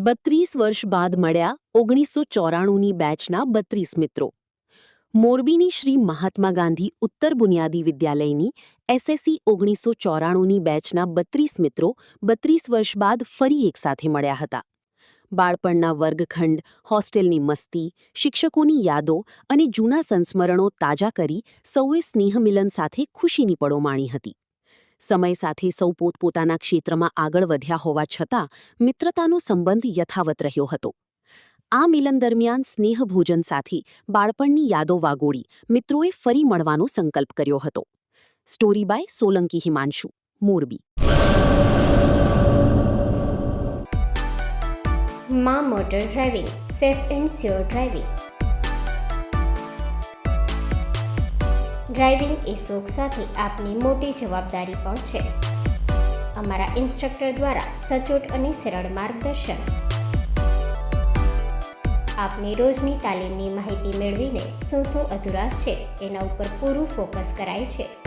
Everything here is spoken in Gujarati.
32 વર્ષ બાદ મળ્યા 1994ની બેચના 32 મિત્રો. મોરબીની શ્રી મહાત્મા ગાંધી ઉત્તર બુનિયાદી વિદ્યાલયની એસએસસી 1994ની બેચના 32 મિત્રો 32 વર્ષ બાદ ફરી એકસાથે મળ્યા હતા. બાળપણના વર્ગખંડ, હોસ્ટેલની મસ્તી, શિક્ષકોની યાદો અને જૂના સંસ્મરણો તાજા કરી સૌએ સ્નેહમિલન સાથે ખુશીની પળો માણી હતી. સમય સાથે સૌ પોતપોતાના ક્ષેત્રમાં આગળ વધ્યા હોવા છતાં મિત્રતાનો સંબંધ યથાવત રહ્યો હતો. આ મિલન દરમિયાન સ્નેહભોજન સાથે બાળપણની યાદો વાગોળી મિત્રોએ ફરી મળવાનો સંકલ્પ કર્યો હતો. Story by Solanki Himanshu, Morbi. માં motor driving, safe and sure driving. Driving એ શોખ સાથે આપની મોટી જવાબદારી પણ છે. અમારા ઇન્સ્ટ્રક્ટર દ્વારા સચોટ અને સરળ માર્ગદર્શન. આપની રોજની તાલીમની માહિતી મેળવીને શું અધુરાશ છે એના ઉપર પૂરું ફોકસ કરાય છે.